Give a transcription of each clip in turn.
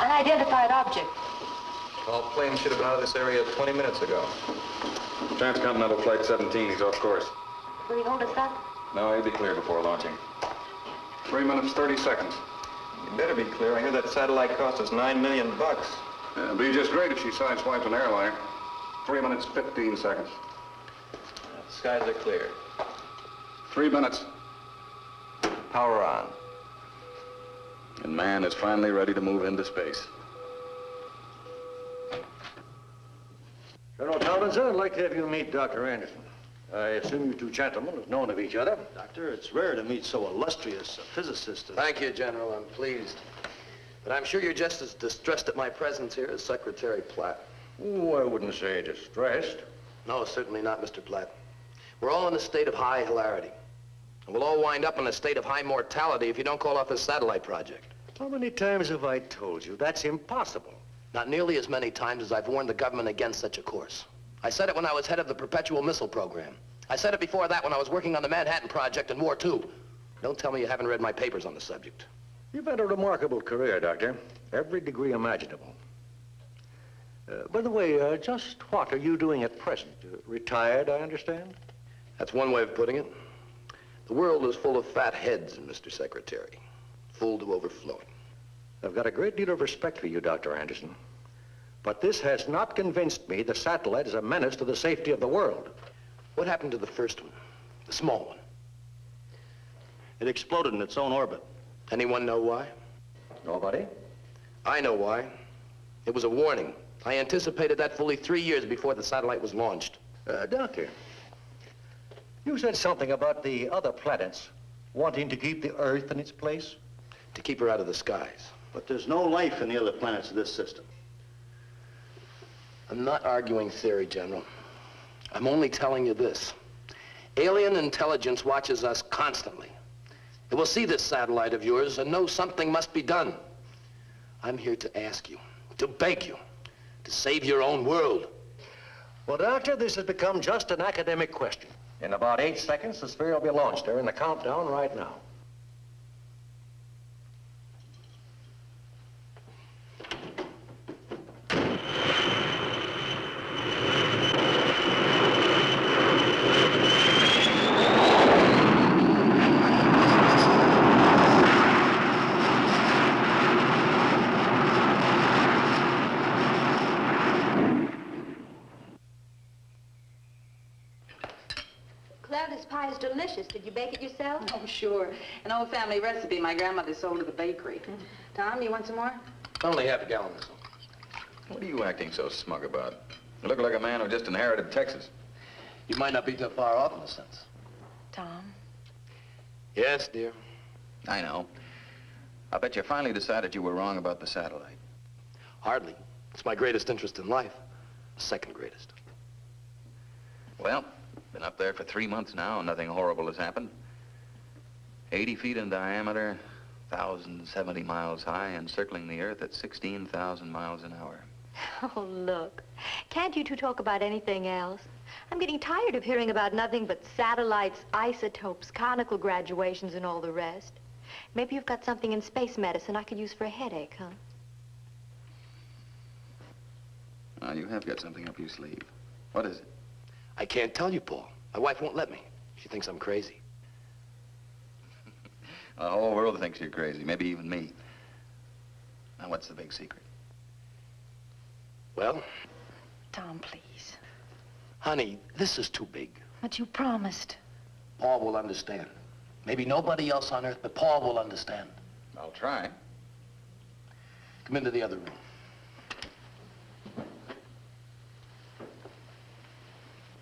Unidentified object. All planes should have been out of this area 20 minutes ago. Transcontinental Flight 17, he's off course. Will he hold us up? No, he'll be clear before launching. 3 minutes, 30 seconds. You better be clear. I hear that satellite cost us $9 million. It'd be just great if she sideswiped an airliner. 3 minutes, 15 seconds. The skies are clear. 3 minutes. Power on. And man is finally ready to move into space. Colonel Tomlinson, I'd like to have you meet Dr. Anderson. I assume you two gentlemen have known of each other. Doctor, it's rare to meet so illustrious a physicist. Thank you, General. I'm pleased. But I'm sure you're just as distressed at my presence here as Secretary Platt. Oh, I wouldn't say distressed. No, certainly not, Mr. Platt. We're all in a state of high hilarity. And we'll all wind up in a state of high mortality if you don't call off this satellite project. How many times have I told you that's impossible? Not nearly as many times as I've warned the government against such a course. I said it when I was head of the Perpetual Missile Program. I said it before that when I was working on the Manhattan Project in War II. Don't tell me you haven't read my papers on the subject. You've had a remarkable career, Doctor. Every degree imaginable. By the way, just what are you doing at present? Retired, I understand? That's one way of putting it. The world is full of fat heads, Mr. Secretary. Full to overflowing. I've got a great deal of respect for you, Dr. Anderson. But this has not convinced me the satellite is a menace to the safety of the world. What happened to the first one? The small one? It exploded in its own orbit. Anyone know why? Nobody? I know why. It was a warning. I anticipated that fully 3 years before the satellite was launched. Doctor, you said something about the other planets wanting to keep the Earth in its place? To keep her out of the skies. But there's no life in the other planets of this system. I'm not arguing theory, General. I'm only telling you this. Alien intelligence watches us constantly. It will see this satellite of yours and know something must be done. I'm here to ask you, to beg you, to save your own world. Well, Doctor, this has become just an academic question. In about 8 seconds, the sphere will be launched. They're in the countdown right now. This pie is delicious. Did you bake it yourself? Oh, sure. An old family recipe my grandmother sold at the bakery. Tom, you want some more? Only half a gallon, Miss. What are you acting so smug about? You look like a man who just inherited Texas. You might not be too far off in a sense. Tom? Yes, dear. I know. I bet you finally decided you were wrong about the satellite. Hardly. It's my greatest interest in life. The second greatest. Well, been up there for 3 months now, and nothing horrible has happened. 80 feet in diameter, 1,070 miles high, and circling the Earth at 16,000 miles an hour. Oh, look. Can't you two talk about anything else? I'm getting tired of hearing about nothing but satellites, isotopes, conical graduations, and all the rest. Maybe you've got something in space medicine I could use for a headache, huh? Well, you have got something up your sleeve. What is it? I can't tell you, Paul. My wife won't let me. She thinks I'm crazy. The whole world thinks you're crazy, maybe even me. Now, what's the big secret? Well? Tom, please. Honey, this is too big. But you promised. Paul will understand. Maybe nobody else on Earth, but Paul will understand. I'll try. Come into the other room.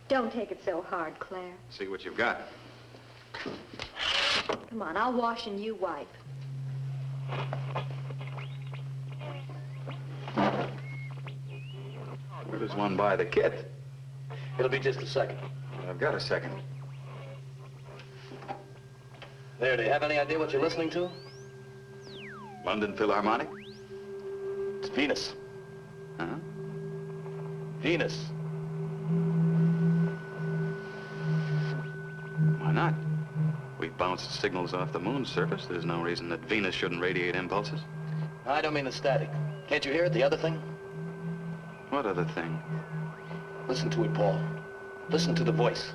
Don't take it so hard, Claire. See what you've got. Come on, I'll wash and you wipe. as one by the kit. It'll be just a second. I've got a second. There, do you have any idea what you're listening to? London Philharmonic? It's Venus. Huh? Venus. Why not? We've bounced signals off the moon's surface. There's no reason that Venus shouldn't radiate impulses. I don't mean the static. Can't you hear it, the other thing? What other thing? Listen to it, Paul. Listen to the voice.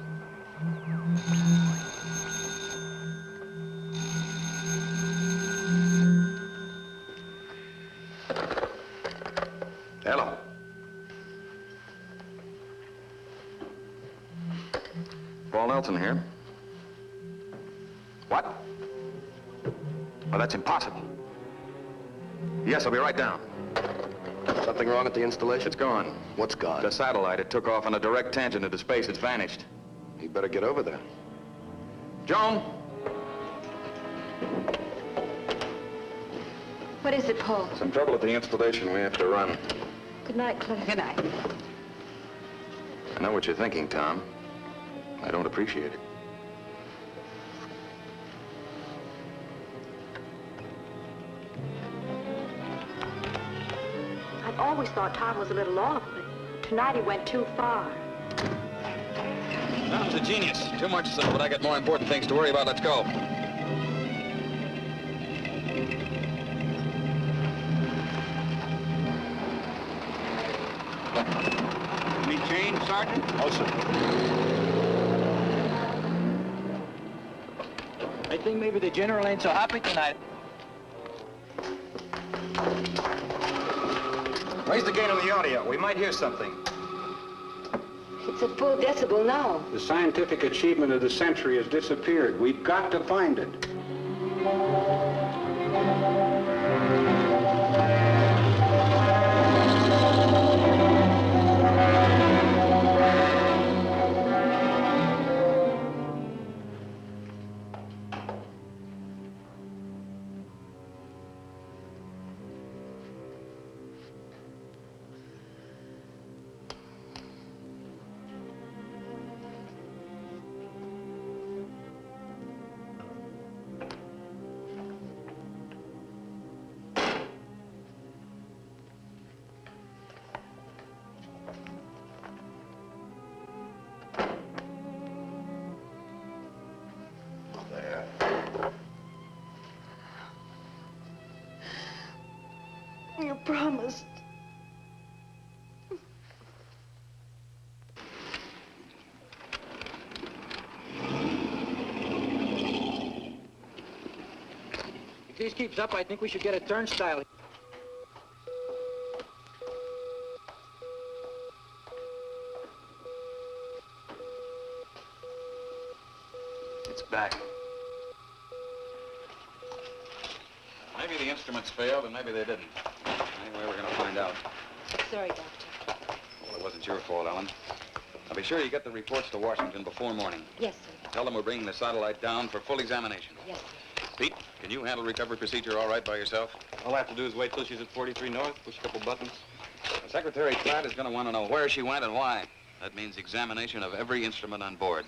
Hello. Paul Nelson here. What? Well, that's impossible. Yes, I'll be right down. Something wrong at the installation? It's gone. What's gone? The satellite, it took off on a direct tangent into space. It's vanished. You better get over there. Joan? What is it, Paul? Some trouble at the installation. We have to run. Good night, Claire. Good night. I know what you're thinking, Tom. I don't appreciate it. I've always thought Tom was a little off, but tonight he went too far. Tom's a genius. Too much so, but I got more important things to worry about. Let's go. Any change, Sergeant? Oh, sir. I think maybe the general ain't so happy tonight. Raise the gain on the audio. We might hear something. It's at full decibel now. The scientific achievement of the century has disappeared. We've got to find it. You promised. If this keeps up, I think we should get a turnstile. It's back. Maybe the instruments failed, and maybe they didn't. Anyway, we're going to find out. Sorry, Doctor. Well, it wasn't your fault, Ellen. Now, be sure you get the reports to Washington before morning. Yes, sir. Tell them we're bringing the satellite down for full examination. Yes, sir. Pete, can you handle recovery procedure all right by yourself? All I have to do is wait till she's at 43 North, push a couple buttons. Secretary Pratt is going to want to know where she went and why. That means examination of every instrument on board.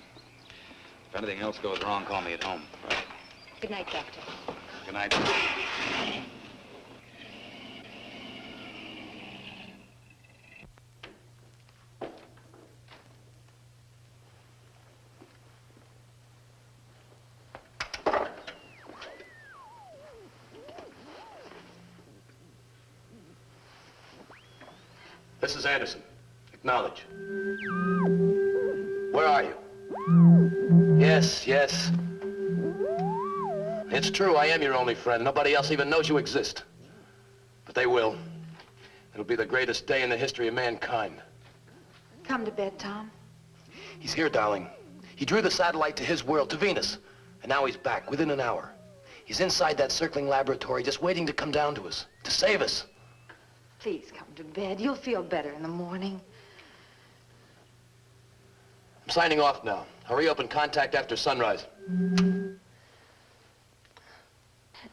If anything else goes wrong, call me at home. Right. Good night, Doctor. Good night. This is Anderson. Acknowledge. Where are you? Yes, yes. It's true, I am your only friend. Nobody else even knows you exist. But they will. It'll be the greatest day in the history of mankind. Come to bed, Tom. He's here, darling. He drew the satellite to his world, to Venus. And now he's back, within an hour. He's inside that circling laboratory, just waiting to come down to us, to save us. Please come to bed. You'll feel better in the morning. I'm signing off now. I'll reopen contact after sunrise.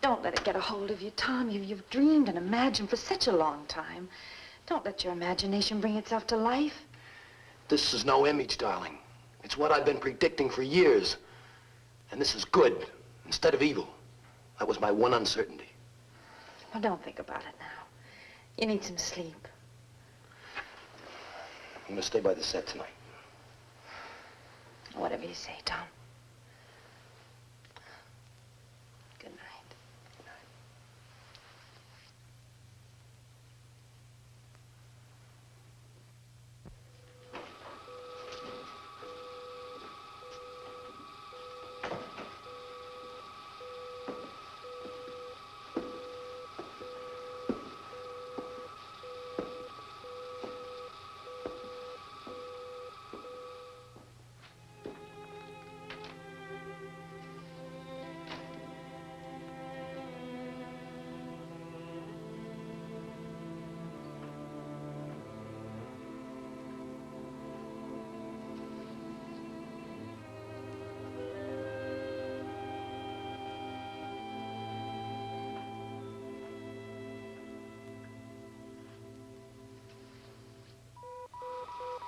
Don't let it get a hold of you, Tom. You've dreamed and imagined for such a long time. Don't let your imagination bring itself to life. This is no image, darling. It's what I've been predicting for years. And this is good instead of evil. That was my one uncertainty. Well, don't think about it now. You need some sleep. I'm gonna stay by the set tonight. Whatever you say, Tom. Good night.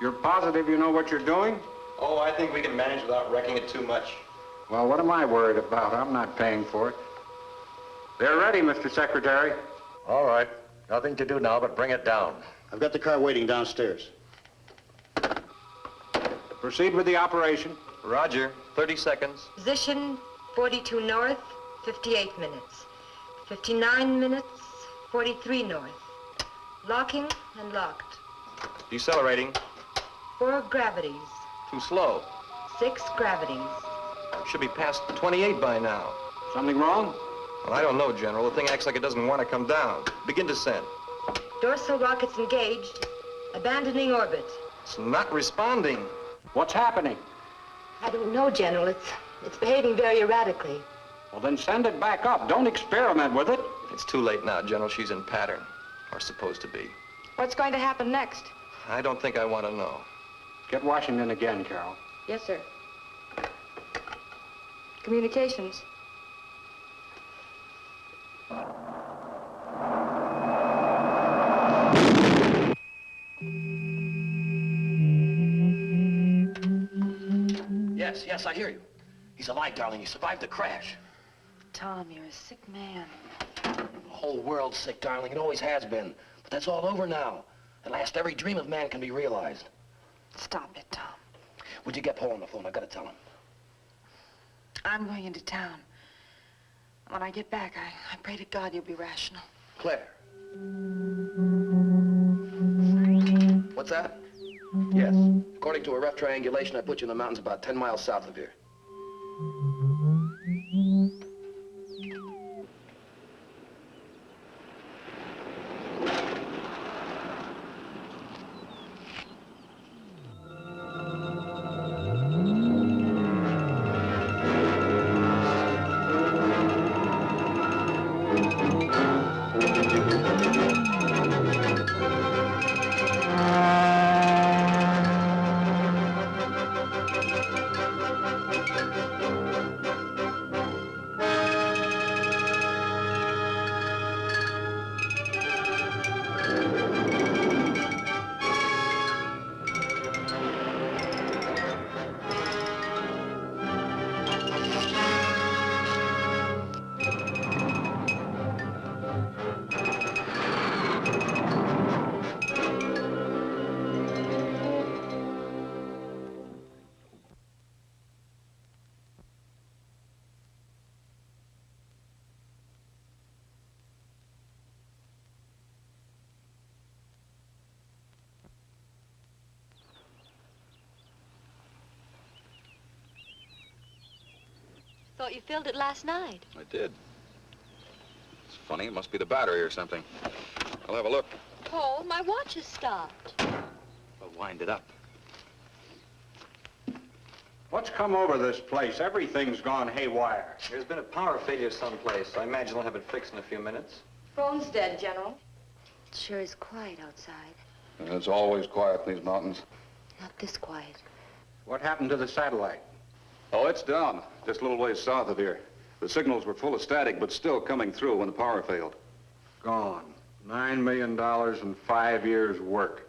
You're positive you know what you're doing? Oh, I think we can manage without wrecking it too much. Well, what am I worried about? I'm not paying for it. They're ready, Mr. Secretary. All right. Nothing to do now but bring it down. I've got the car waiting downstairs. Proceed with the operation. Roger. 30 seconds. Position 42 north, 58 minutes. 59 minutes, 43 north. Locking and locked. Decelerating. 4 gravities, Too slow. 6 gravities. Should be past 28 by now. Something wrong? Well, I don't know, General. The thing acts like it doesn't want to come down. Begin descent. Dorsal rockets engaged. Abandoning orbit. It's not responding. What's happening? I don't know, General. It's behaving very erratically. Well, then send it back up. Don't experiment with it. It's too late now, General. She's in pattern. Or supposed to be. What's going to happen next? I don't think I want to know. Get Washington again, Carol. Yes, sir. Communications. Yes, I hear you. He's alive, darling. He survived the crash. Tom, you're a sick man. The whole world's sick, darling. It always has been. But that's all over now. At last, every dream of man can be realized. Stop it, Tom. Would you get Paul on the phone? I gotta tell him. I'm going into town. When I get back, I pray to God you'll be rational. Claire. What's that? Yes. According to a rough triangulation, I put you in the mountains about 10 miles south of here. Thought you filled it last night. I did. It's funny. It must be the battery or something. I'll have a look. Paul, my watch has stopped. I'll wind it up. What's come over this place? Everything's gone haywire. There's been a power failure someplace. I imagine they'll have it fixed in a few minutes. Phone's dead, General. It sure is quiet outside. It's always quiet in these mountains. Not this quiet. What happened to the satellite? Oh, it's down, just a little ways south of here. The signals were full of static, but still coming through when the power failed. Gone. $9 million and 5 years' work.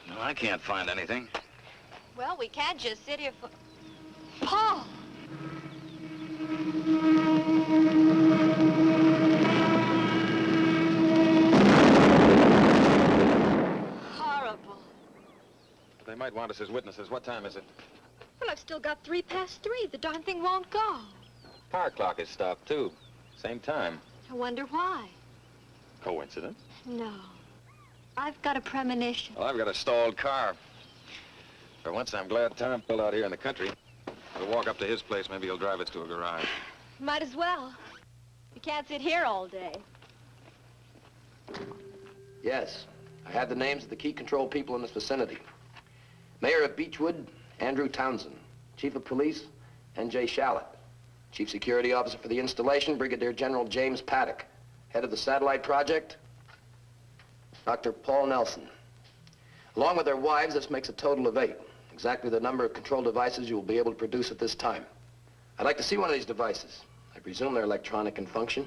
No, I can't find anything. Well, we can't just sit here for... Paul! Horrible. They might want us as witnesses. What time is it? Well, I've still got 3:03. The darn thing won't go. Car clock is stopped, too. Same time. I wonder why. Coincidence? No. I've got a premonition. Well, I've got a stalled car. For once, I'm glad Tom pulled out here in the country. We'll walk up to his place. Maybe he'll drive us to a garage. Might as well. You can't sit here all day. Yes, I had the names of the key control people in this vicinity. Mayor of Beechwood, Andrew Townsend. Chief of Police, N.J. Shallett. Chief Security Officer for the installation, Brigadier General James Paddock. Head of the satellite project, Dr. Paul Nelson. Along with their wives, this makes a total of 8. Exactly the number of control devices you will be able to produce at this time. I'd like to see one of these devices. I presume they're electronic in function.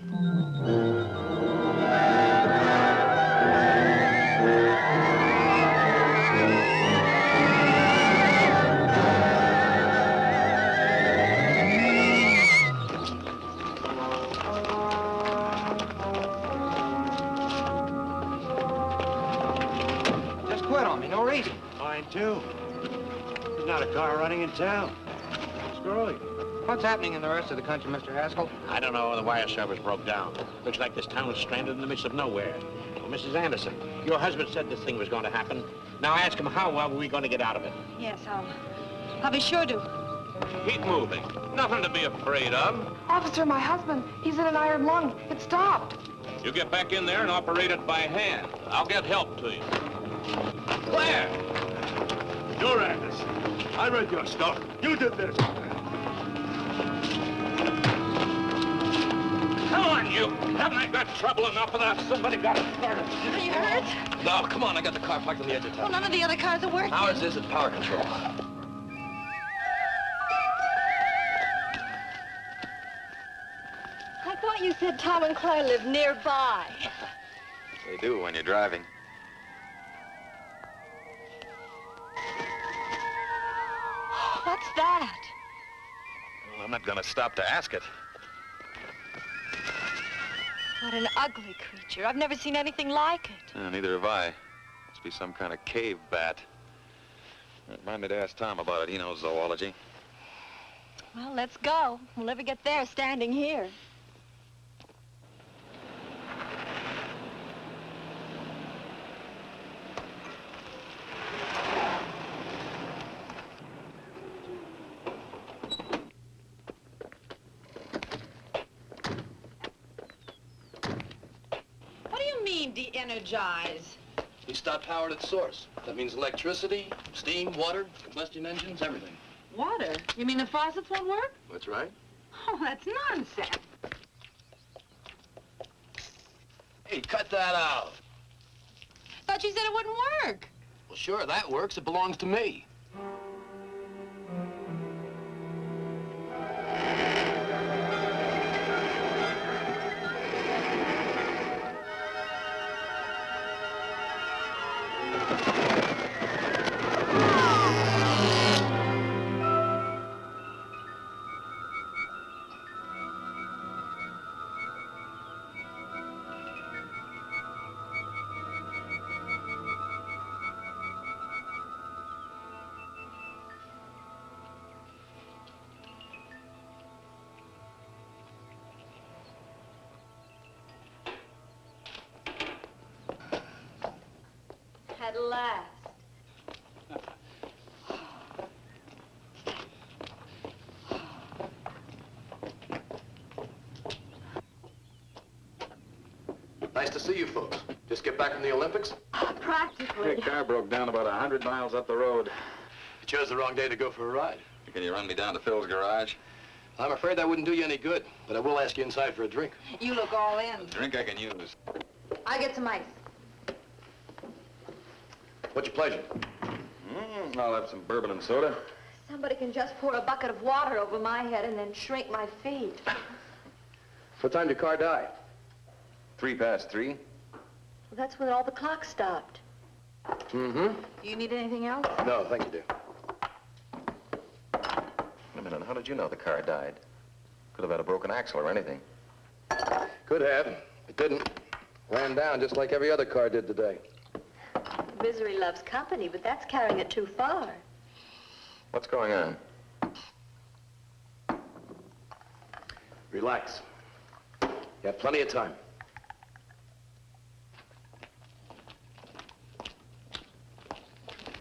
Just quit on me, no reason. Mine, too. There's not a car running in town. Screwy. What's happening in the rest of the country, Mr. Haskell? I don't know. The wire service broke down. Looks like this town is stranded in the midst of nowhere. Well, Mrs. Anderson, your husband said this thing was going to happen. Now ask him how are we going to get out of it. Yes, I'll be sure to. Keep moving. Nothing to be afraid of. Officer, my husband, he's in an iron lung. It stopped. You get back in there and operate it by hand. I'll get help to you. Claire! You're Anderson. I read your stuff. You did this. Come on, you. Haven't I got trouble enough without somebody got it started? Are you hurt? No, come on, I got the car parked on the edge of Well, town. none of the other cars are working. Ours is at power control. I thought you said Tom and Claire lived nearby. They do when you're driving. What's that? Well, I'm not going to stop to ask it. What an ugly creature. I've never seen anything like it. Neither have I. Must be some kind of cave bat. Remind me to ask Tom about it. He knows zoology. Well, let's go. We'll never get there standing here. What do you mean, de-energize? We stopped power at its source. That means electricity, steam, water, combustion engines, everything. Water? You mean the faucets won't work? That's right. Oh, that's nonsense. Hey, cut that out. Thought you said it wouldn't work. Well, sure, that works. It belongs to me. At last. Nice to see you folks. Just get back from the Olympics? Practically. The car broke down about 100 miles up the road. You chose the wrong day to go for a ride. Can you run me down to Phil's garage? I'm afraid that wouldn't do you any good, but I will ask you inside for a drink. You look all in. A drink I can use. I get some ice. What's your pleasure? I'll have some bourbon and soda. Somebody can just pour a bucket of water over my head and then shrink my feet. What time did your car die? 3:03? Well, that's when all the clocks stopped. Mm-hmm. Do you need anything else? No, thank you, dear. Wait a minute, how did you know the car died? Could have had a broken axle or anything. Could have. It didn't. Ran down just like every other car did today. Misery loves company, but that's carrying it too far. What's going on? Relax. You have plenty of time.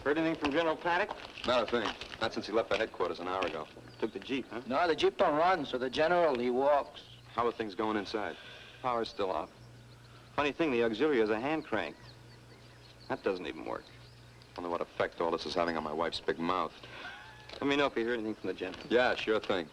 Heard anything from General Paddock? Not a thing. Not since he left for headquarters an hour ago. Took the Jeep, huh? No, the Jeep don't run, so the general, he walks. How are things going inside? Power's still off. Funny thing, the auxiliary is a hand crank. That doesn't even work. Wonder what effect all this is having on my wife's big mouth. Let me know if you hear anything from the general. Yeah, sure thing.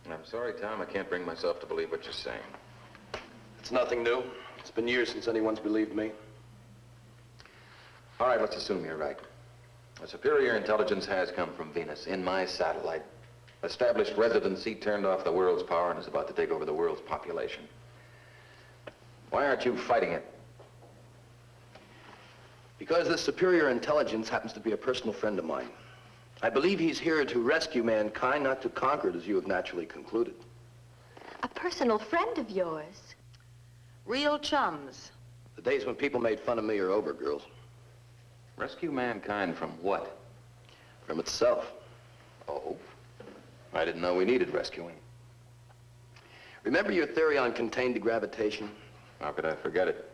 I'm sorry, Tom. I can't bring myself to believe what you're saying. It's nothing new. It's been years since anyone's believed me. All right, let's assume you're right. A superior intelligence has come from Venus in my satellite, established residency, turned off the world's power, and is about to take over the world's population. Why aren't you fighting it? Because this superior intelligence happens to be a personal friend of mine. I believe he's here to rescue mankind, not to conquer it, as you have naturally concluded. A personal friend of yours. Real chums. The days when people made fun of me are over, girls. Rescue mankind from what? From itself. Oh? I didn't know we needed rescuing. Remember your theory on contained degravitation? How could I forget it?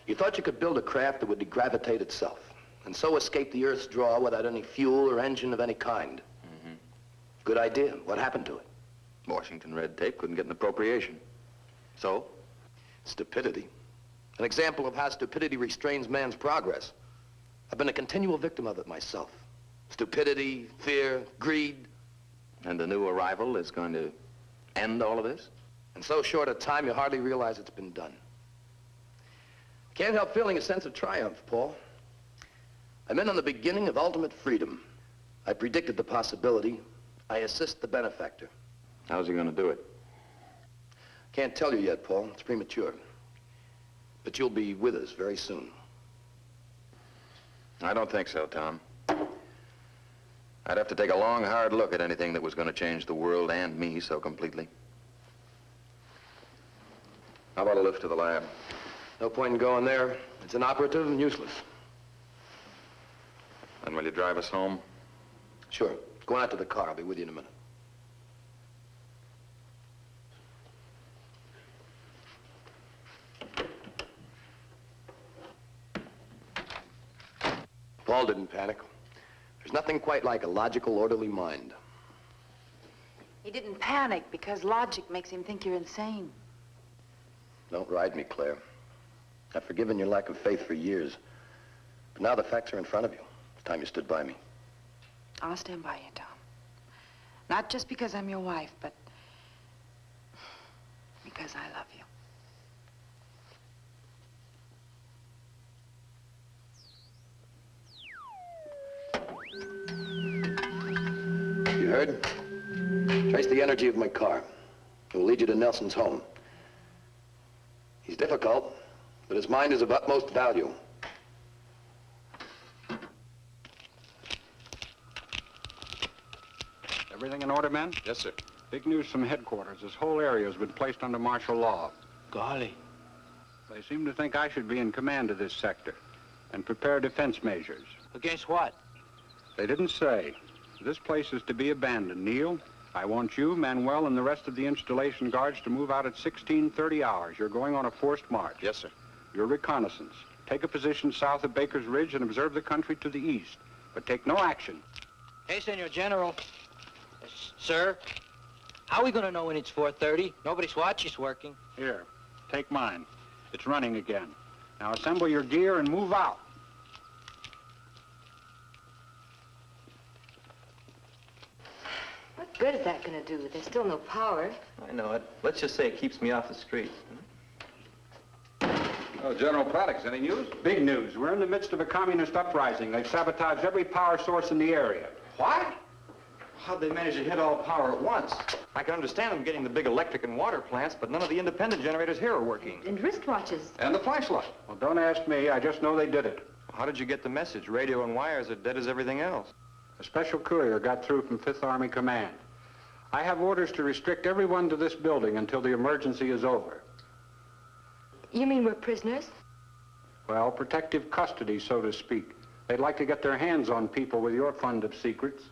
You thought you could build a craft that would degravitate itself, and so escape the Earth's draw without any fuel or engine of any kind. Mm-hmm. Good idea. What happened to it? Washington red tape couldn't get an appropriation. So? Stupidity. An example of how stupidity restrains man's progress. I've been a continual victim of it myself. Stupidity, fear, greed. And the new arrival is going to end all of this? In so short a time, you hardly realize it's been done. Can't help feeling a sense of triumph, Paul. I'm in on the beginning of ultimate freedom. I predicted the possibility. I assist the benefactor. How's he going to do it? Can't tell you yet, Paul. It's premature. But you'll be with us very soon. I don't think so, Tom. I'd have to take a long, hard look at anything that was going to change the world and me so completely. How about a lift to the lab? No point in going there. It's inoperative and useless. And will you drive us home? Sure. Go out to the car. I'll be with you in a minute. Paul didn't panic. There's nothing quite like a logical, orderly mind. He didn't panic because logic makes him think you're insane. Don't ride me, Claire. I've forgiven your lack of faith for years. But now the facts are in front of you. It's time you stood by me. I'll stand by you, Tom. Not just because I'm your wife, but because I love you. You heard? Trace the energy of my car. It will lead you to Nelson's home. He's difficult, but his mind is of utmost value. Everything in order, men? Yes, sir. Big news from headquarters. This whole area has been placed under martial law. Golly. They seem to think I should be in command of this sector and prepare defense measures. Against what? They didn't say. This place is to be abandoned, Neil. I want you, Manuel, and the rest of the installation guards to move out at 16:30 hours. You're going on a forced march. Yes, sir. Your reconnaissance. Take a position south of Baker's Ridge and observe the country to the east. but take no action. Hey, Senor General. Sir, how are we going to know when it's 4:30? Nobody's watch is working. Here, take mine. It's running again. Now assemble your gear and move out. What good is that going to do? There's still no power. I know it. Let's just say it keeps me off the street. Oh, General Braddock's any news? Big news. We're in the midst of a communist uprising. They've sabotaged every power source in the area. What? How'd they manage to hit all power at once? I can understand them getting the big electric and water plants, but none of the independent generators here are working. And wristwatches. And the flashlight. Well, don't ask me. I just know they did it. How did you get the message? Radio and wires are dead as everything else. A special courier got through from 5th Army Command. I have orders to restrict everyone to this building until the emergency is over. You mean we're prisoners? Well, protective custody, so to speak. They'd like to get their hands on people with your fund of secrets.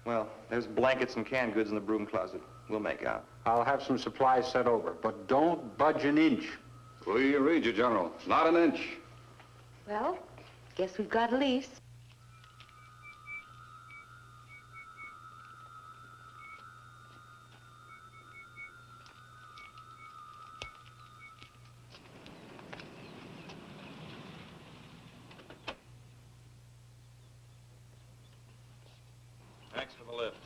Well, there's blankets and canned goods in the broom closet. We'll make out. I'll have some supplies sent over, but don't budge an inch. We read you, General. Not an inch. Well, guess we've got a lease. Thanks for the lift.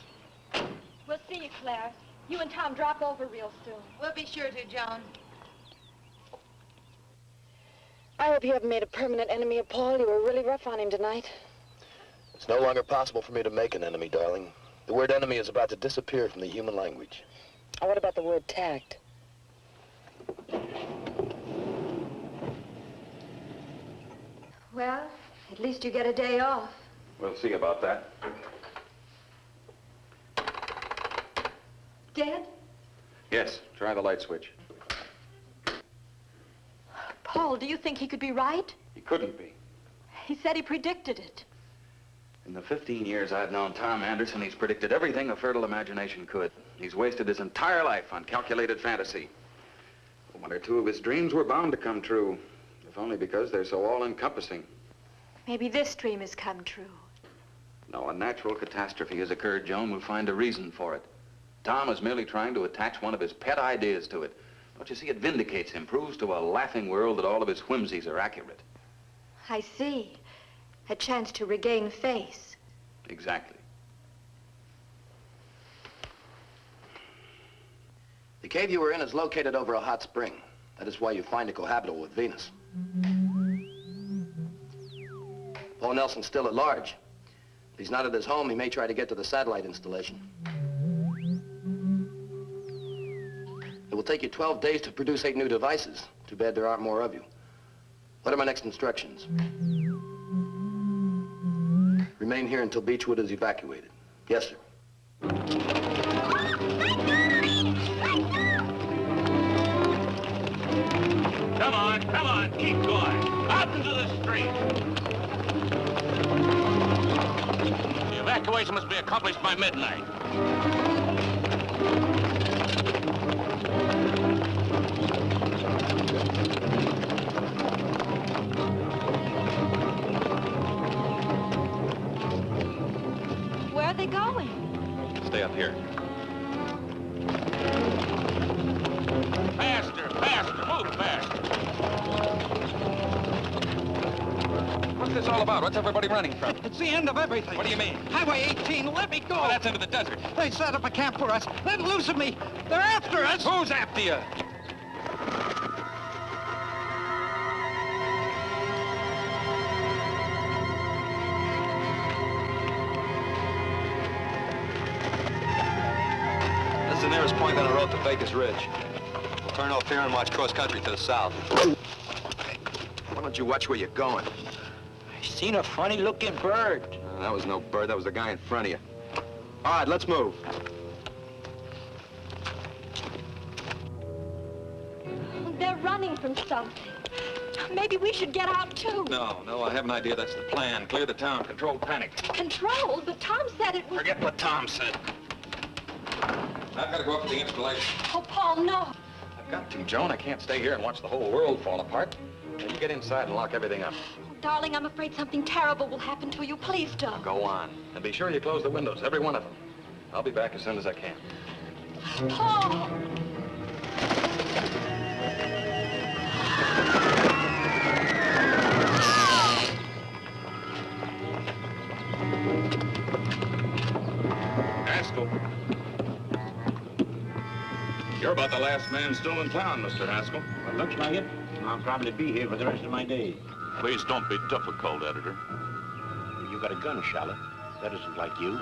We'll see you, Claire. You and Tom drop over real soon. We'll be sure to, Joan. I hope you haven't made a permanent enemy of Paul. You were really rough on him tonight. It's no longer possible for me to make an enemy, darling. The word enemy is about to disappear from the human language. Oh, what about the word tact? Well, at least you get a day off. We'll see about that. Dead? Yes, try the light switch. Paul, do you think he could be right? He couldn't be. He said he predicted it. In the 15 years I've known Tom Anderson, he's predicted everything a fertile imagination could. He's wasted his entire life on calculated fantasy. One or two of his dreams were bound to come true, if only because they're so all-encompassing. Maybe this dream has come true. No, a natural catastrophe has occurred, Joan. We'll find a reason for it. Tom is merely trying to attach one of his pet ideas to it. Don't you see, it vindicates him, proves to a laughing world that all of his whimsies are accurate. I see. A chance to regain face. Exactly. The cave you were in is located over a hot spring. That is why you find it cohabitable with Venus. Paul Nelson's still at large. If he's not at his home, he may try to get to the satellite installation. It will take you 12 days to produce 8 new devices. Too bad there aren't more of you. What are my next instructions? Remain here until Beechwood is evacuated. Yes, sir. Come on, keep going. Out into the street. The evacuation must be accomplished by midnight. Where are they going? Stay up here. Faster, move faster. What's this all about? What's everybody running from? It's the end of everything. What do you mean? Highway 18, let me go. Oh, that's into the desert. They set up a camp for us, let loose of me. They're after us. Who's after you? This is the nearest point on the road to Baker's Ridge. We'll turn off here and march cross-country to the south. Why don't you watch where you're going? I seen a funny-looking bird. That was no bird. That was the guy in front of you. All right, let's move. They're running from something. Maybe we should get out, too. No, I have an idea. That's the plan. Clear the town. Control panic. Control? But Tom said it was... Forget what Tom said. I've got to go up to the installation. Oh, Paul, no. I've got to, Joan. I can't stay here and watch the whole world fall apart. Now, you get inside and lock everything up. Darling, I'm afraid something terrible will happen to you. Please don't. Go on. And be sure you close the windows, every one of them. I'll be back as soon as I can. Paul! Haskell. You're about the last man still in town, Mr. Haskell. Well, looks like it. I'll probably be here for the rest of my days. Please don't be difficult, editor. You got a gun, Charlotte. That isn't like you.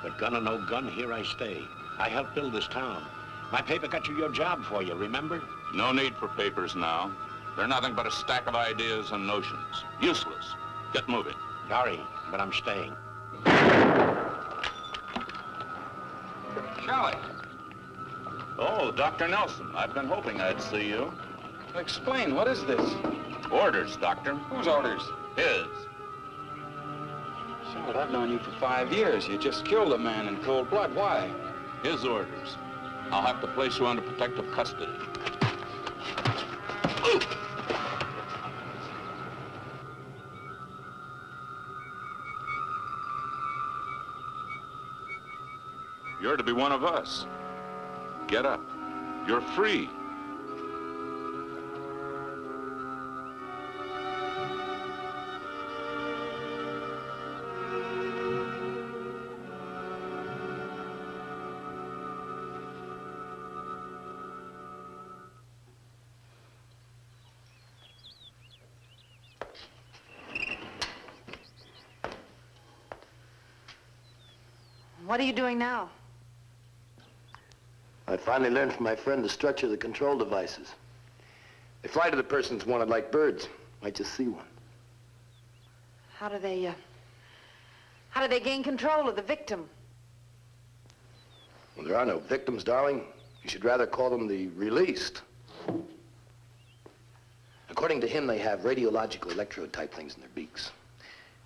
But gun or no gun, here I stay. I helped build this town. My paper got you your job for you, remember? No need for papers now. They're nothing but a stack of ideas and notions. Useless. Get moving. Sorry, but I'm staying. Charlie. Oh, Dr. Nelson. I've been hoping I'd see you. Explain, what is this? Orders, Doctor. Whose orders? His. Charlotte, I've known you for 5 years. You just killed a man in cold blood. Why? His orders. I'll have to place you under protective custody. You're to be one of us. Get up. You're free. What are you doing now? I finally learned from my friend the structure of the control devices. They fly to the persons wanted like birds. Might just see one. How do they gain control of the victim? Well, there are no victims, darling. You should rather call them the released. According to him, they have radiological electrode type things in their beaks.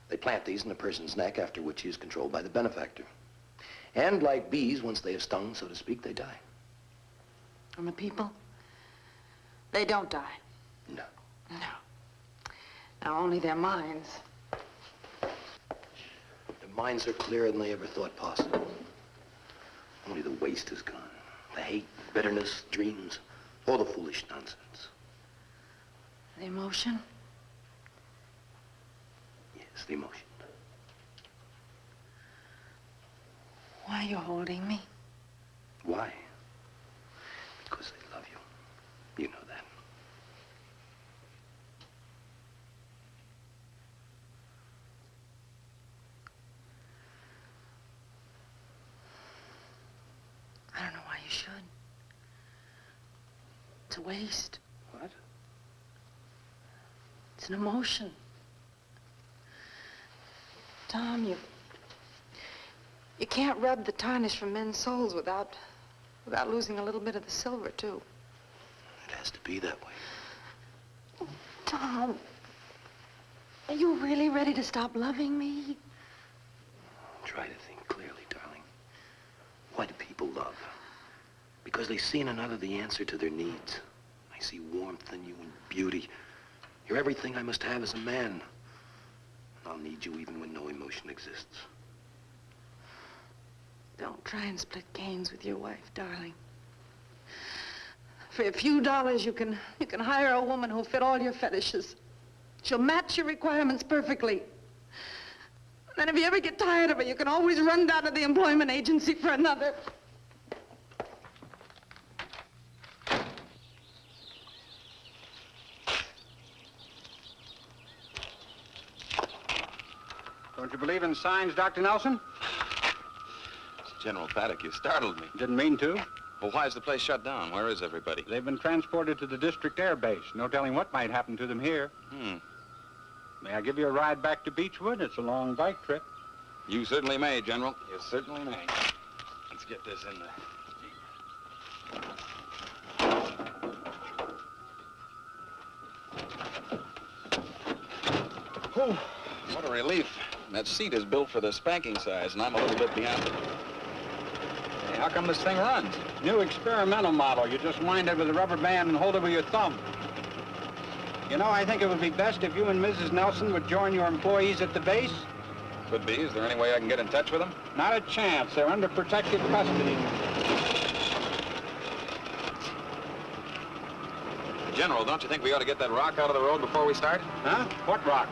They plant these in a person's neck, after which he is controlled by the benefactor. And like bees, once they have stung, so to speak, they die. And the people? They don't die. No. No. Now, only their minds. Their minds are clearer than they ever thought possible. Only the waste is gone. The hate, bitterness, dreams, all the foolish nonsense. The emotion? Yes, the emotion. Why are you holding me? Why? Because I love you. You know that. I don't know why you should. It's a waste. What? It's an emotion. Tom, you can't rub the tarnish from men's souls without losing a little bit of the silver, too. It has to be that way. Tom, are you really ready to stop loving me? Try to think clearly, darling. Why do people love? Because they see in another the answer to their needs. I see warmth in you and beauty. You're everything I must have as a man. And I'll need you even when no emotion exists. Don't try and split gains with your wife, darling. For a few dollars, you can hire a woman who'll fit all your fetishes. She'll match your requirements perfectly. Then if you ever get tired of her, you can always run down to the employment agency for another. Don't you believe in signs, Dr. Nelson? General Paddock, you startled me. Didn't mean to. Well, why is the place shut down? Where is everybody? They've been transported to the district air base. No telling what might happen to them here. May I give you a ride back to Beechwood? It's a long bike trip. You certainly may, General. You certainly may. Let's get this in the... Whew, what a relief. That seat is built for the spanking size, and I'm a little bit beyond it. Hey, how come this thing runs? New experimental model. You just wind it with a rubber band and hold it with your thumb. You know, I think it would be best if you and Mrs. Nelson would join your employees at the base. Could be. Is there any way I can get in touch with them? Not a chance. They're under protective custody. General, don't you think we ought to get that rock out of the road before we start? Huh? What rock?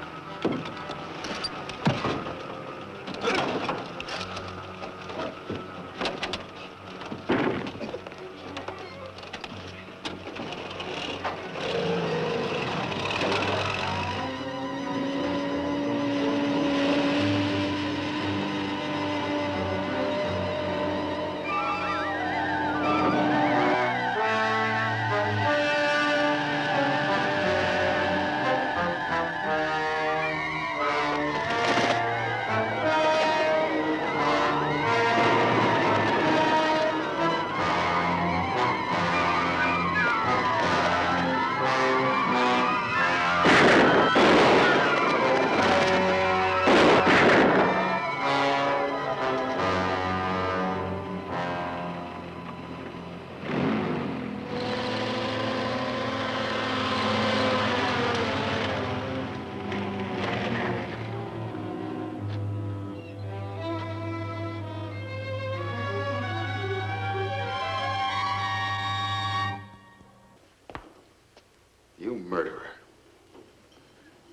You murderer.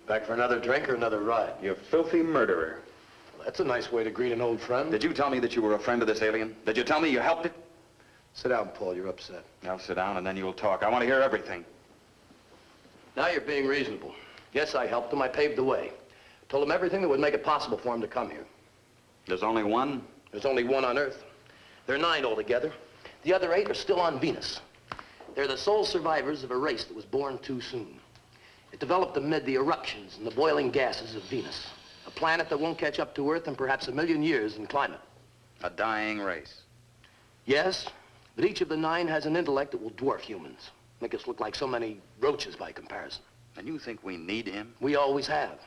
Back for another drink or another ride? You filthy murderer. Well, that's a nice way to greet an old friend. Did you tell me that you were a friend of this alien? Did you tell me you helped it? Sit down, Paul. You're upset. Now sit down and then you'll talk. I want to hear everything. Now you're being reasonable. Yes, I helped him. I paved the way. Told him everything that would make it possible for him to come here. There's only one? There's only one on Earth. There are 9 altogether. The other 8 are still on Venus. They're the sole survivors of a race that was born too soon. It developed amid the eruptions and the boiling gases of Venus, a planet that won't catch up to Earth in perhaps 1,000,000 years in climate. A dying race. Yes, but each of the 9 has an intellect that will dwarf humans, make us look like so many roaches by comparison. And you think we need him? We always have.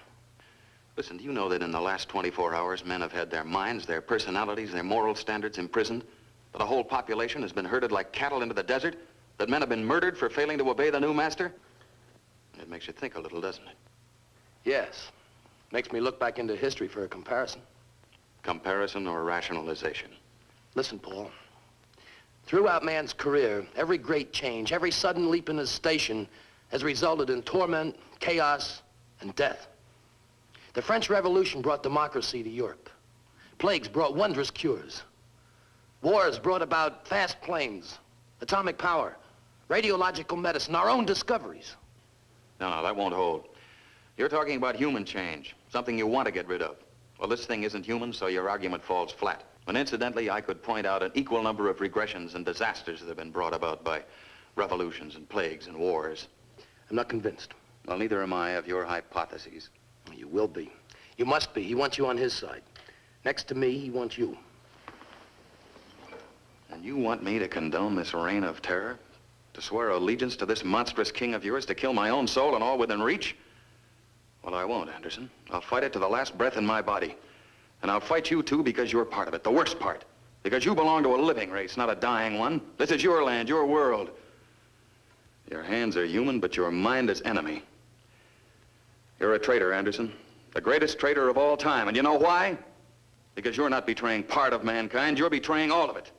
Listen, do you know that in the last 24 hours, men have had their minds, their personalities, their moral standards imprisoned? That a whole population has been herded like cattle into the desert? That men have been murdered for failing to obey the new master? It makes you think a little, doesn't it? Yes. Makes me look back into history for a comparison. Comparison or rationalization? Listen, Paul. Throughout man's career, every great change, every sudden leap in his station has resulted in torment, chaos, and death. The French Revolution brought democracy to Europe. Plagues brought wondrous cures. Wars brought about fast planes, atomic power, radiological medicine, our own discoveries. No, that won't hold. You're talking about human change, something you want to get rid of. Well, this thing isn't human, so your argument falls flat. And incidentally, I could point out an equal number of regressions and disasters that have been brought about by revolutions and plagues and wars. I'm not convinced. Well, neither am I of your hypotheses. You will be. You must be. He wants you on his side. Next to me, he wants you. And you want me to condone this reign of terror? To swear allegiance to this monstrous king of yours, to kill my own soul and all within reach? Well, I won't, Anderson. I'll fight it to the last breath in my body. And I'll fight you, too, because you're part of it, the worst part. Because you belong to a living race, not a dying one. This is your land, your world. Your hands are human, but your mind is enemy. You're a traitor, Anderson. The greatest traitor of all time. And you know why? Because you're not betraying part of mankind, you're betraying all of it.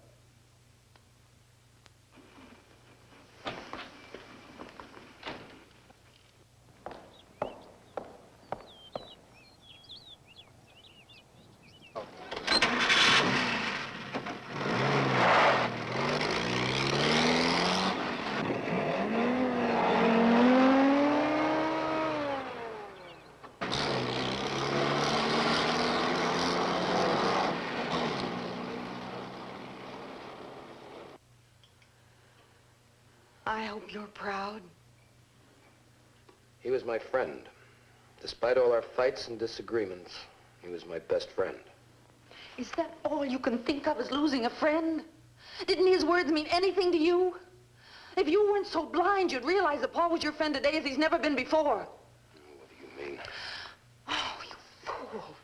I hope you're proud. He was my friend. Despite all our fights and disagreements, he was my best friend. Is that all you can think of, is losing a friend? Didn't his words mean anything to you? If you weren't so blind, you'd realize that Paul was your friend today as he's never been before. What do you mean? Oh, you fool.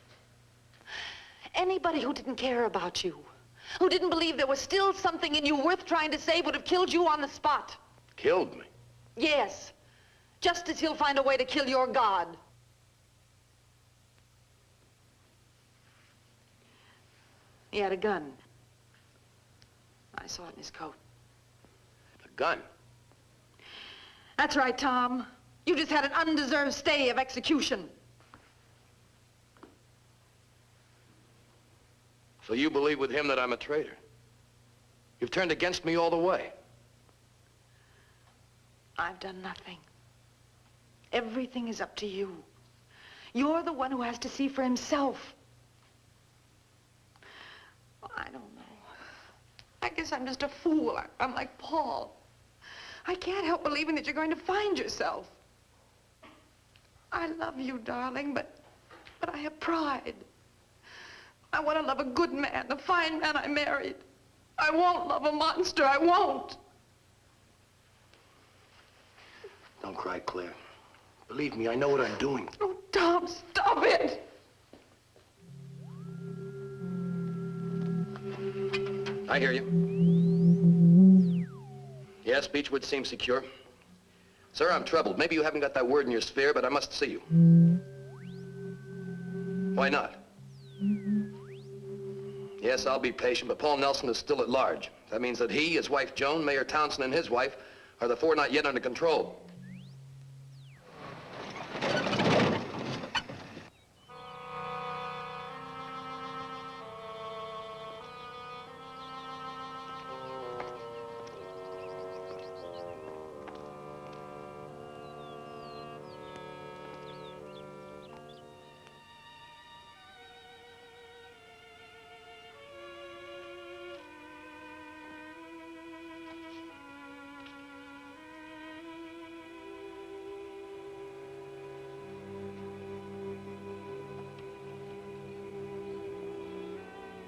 Anybody who didn't care about you, who didn't believe there was still something in you worth trying to save, would have killed you on the spot. Killed me? Yes. just as he'll find a way to kill your God. He had a gun. I saw it in his coat. A gun? That's right, Tom. You just had an undeserved stay of execution. So you believe with him that I'm a traitor? You've turned against me all the way. I've done nothing. Everything is up to you. You're the one who has to see for himself. I don't know. I guess I'm just a fool. I'm like Paul. I can't help believing that you're going to find yourself. I love you, darling, but I have pride. I want to love a good man, a fine man I married. I won't love a monster. I won't. Don't cry, Claire. Believe me, I know what I'm doing. Oh, Tom, stop it. I hear you. Yes, Beechwood seems secure. Sir, I'm troubled. Maybe you haven't got that word in your sphere, but I must see you. Why not? Yes, I'll be patient, but Paul Nelson is still at large. That means that he, his wife Joan, Mayor Townsend, and his wife are the four not yet under control.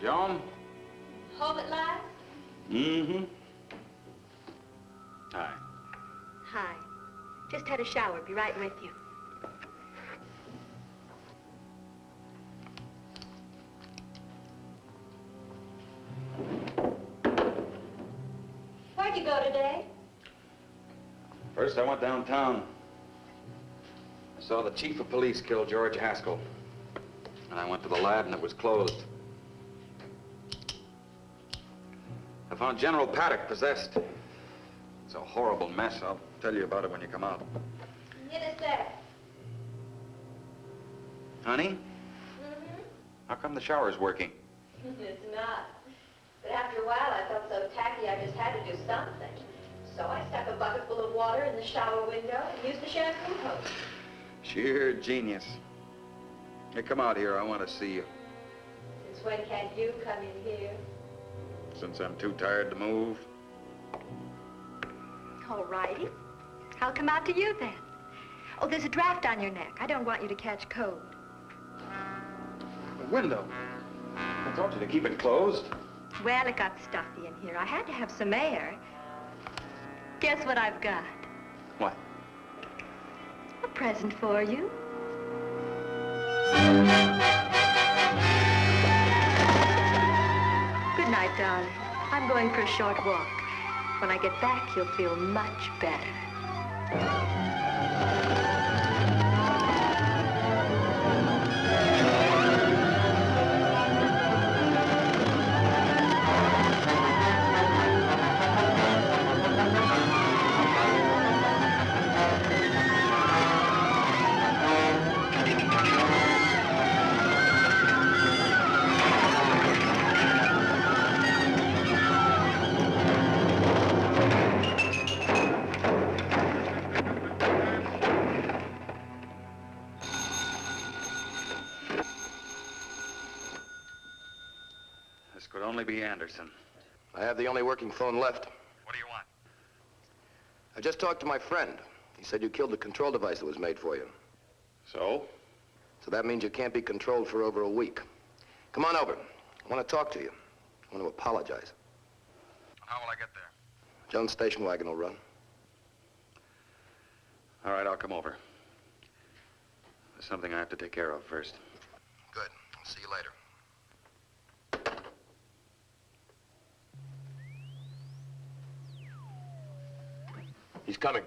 Joan? Home at last? Mm-hmm. Hi. Hi. Just had a shower. Be right with you. Where'd you go today? First, I went downtown. I saw the chief of police kill George Haskell. And I went to the lab and it was closed. I found General Paddock possessed. It's a horrible mess. I'll tell you about it when you come out. In a sec. Honey? Mm-hmm. How come the shower's working? It's not. But after a while, I felt so tacky I just had to do something. So I stuck a bucket full of water in the shower window and used the shampoo hose. Sheer genius. Hey, come out here. I want to see you. Since when can't you come in here? Since I'm too tired to move. All righty. I'll come out to you then. Oh, there's a draft on your neck. I don't want you to catch cold. The window. I told you to keep it closed. Well, it got stuffy in here. I had to have some air. Guess what I've got? What? A present for you. Good night, darling. I'm going for a short walk. When I get back, you'll feel much better. This could only be Anderson. I have the only working phone left. What do you want? I just talked to my friend. He said you killed the control device that was made for you. So? So that means you can't be controlled for over a week. Come on over. I want to talk to you. I want to apologize. How will I get there? Jones' station wagon will run. All right, I'll come over. There's something I have to take care of first. Good. I'll see you later. He's coming.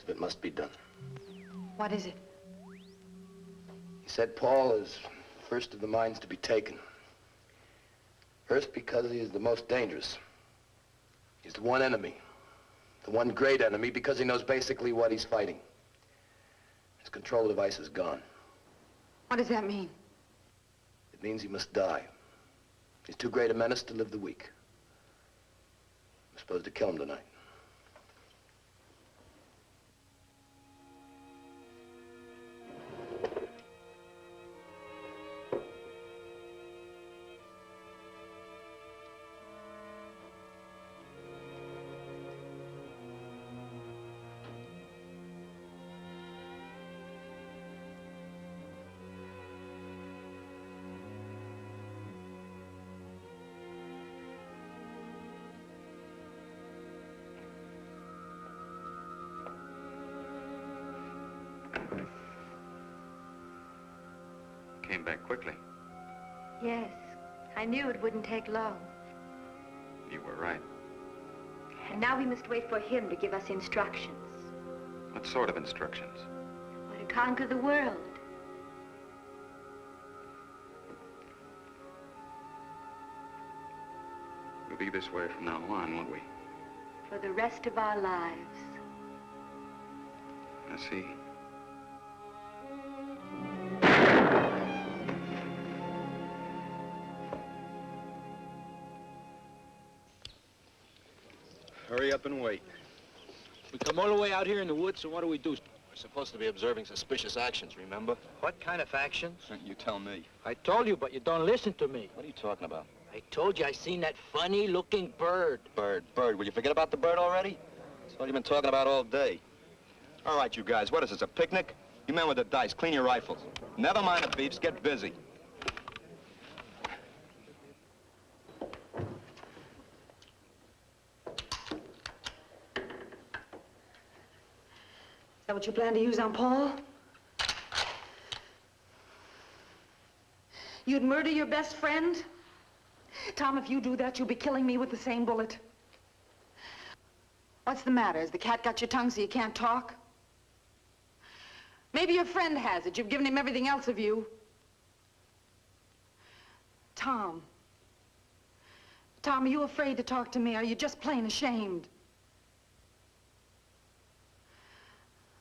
of it must be done. What is it? He said Paul is first of the minds to be taken. First because he is the most dangerous. He's the one enemy. The one great enemy because he knows basically what he's fighting. His control device is gone. What does that mean? It means he must die. He's too great a menace to live the week. We're supposed to kill him tonight. Came back quickly. Yes, I knew it wouldn't take long. You were right. And now we must wait for him to give us instructions. What sort of instructions? How to conquer the world. We'll be this way from now on, won't we? For the rest of our lives. I see. Hurry up and wait. We come all the way out here in the woods, so what do we do? We're supposed to be observing suspicious actions, remember? What kind of actions? You tell me. I told you, but you don't listen to me. What are you talking about? I told you I seen that funny-looking bird. Bird. Will you forget about the bird already? That's all you've been talking about all day. All right, you guys, what is this, a picnic? You men with the dice, clean your rifles. Never mind the beefs, get busy. Is that what you plan to use on Paul? You'd murder your best friend? Tom, if you do that, you'll be killing me with the same bullet. What's the matter? Has the cat got your tongue so you can't talk? Maybe your friend has it. You've given him everything else of you. Tom. Tom, are you afraid to talk to me? Are you just plain ashamed?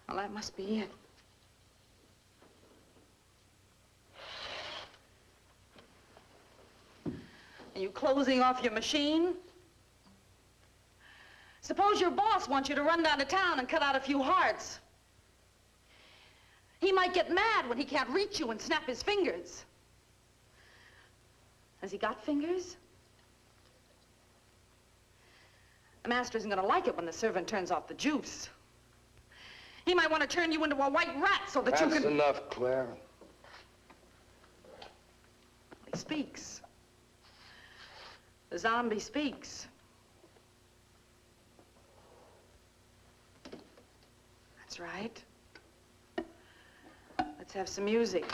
Well, that must be it. Are you closing off your machine? Suppose your boss wants you to run down to town and cut out a few hearts. He might get mad when he can't reach you and snap his fingers. Has he got fingers? The master isn't going to like it when the servant turns off the juice. He might want to turn you into a white rat so that you can... That's enough, Claire. He speaks. The zombie speaks. That's right. Let's have some music.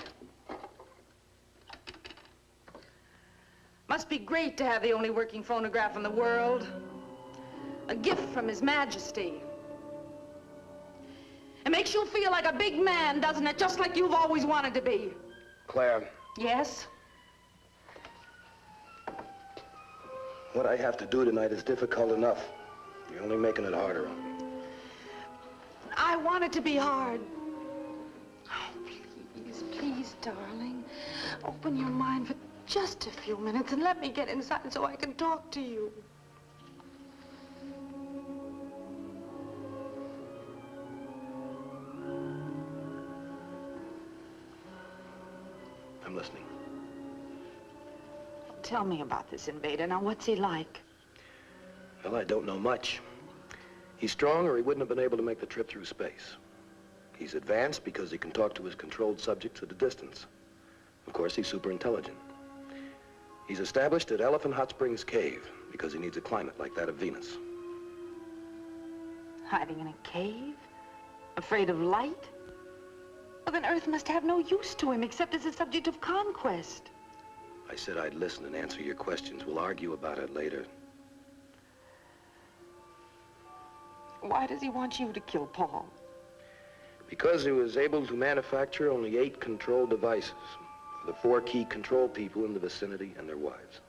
Must be great to have the only working phonograph in the world. A gift from His Majesty. It makes you feel like a big man, doesn't it? Just like you've always wanted to be. Claire. Yes? What I have to do tonight is difficult enough. You're only making it harder on me. I want it to be hard. Oh, please, please, darling. Open your mind for just a few minutes and let me get inside so I can talk to you. I'm listening. Tell me about this invader. Now, what's he like? Well, I don't know much. He's strong or he wouldn't have been able to make the trip through space. He's advanced because he can talk to his controlled subjects at a distance. Of course, he's super intelligent. He's established at Elephant Hot Springs Cave because he needs a climate like that of Venus. Hiding in a cave? Afraid of light? Well, then Earth must have no use to him except as a subject of conquest. I said I'd listen and answer your questions. We'll argue about it later. Why does he want you to kill Paul? Because he was able to manufacture only 8 control devices for the 4 key control people in the vicinity and their wives.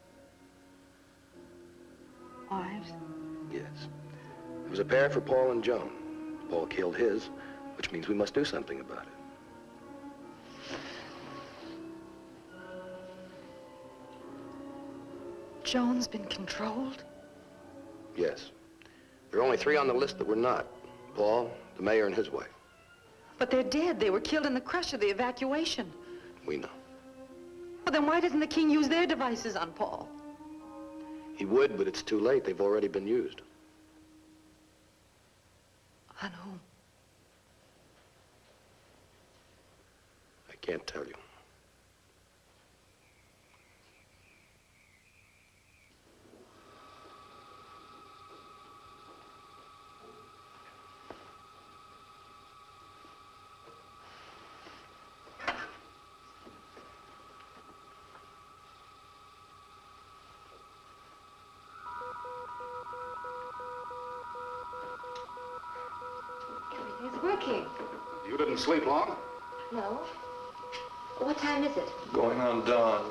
Wives? Yes. It was a pair for Paul and Joan. Paul killed his, which means we must do something about it. Joan's been controlled? Yes. There are only 3 on the list that were not. Paul, the mayor, and his wife. But they're dead. They were killed in the crush of the evacuation. We know. Well, then why doesn't the king use their devices on Paul? He would, but it's too late. They've already been used. On whom? I can't tell you. Everything's working. You didn't sleep long? No. What time is it? Going on dawn.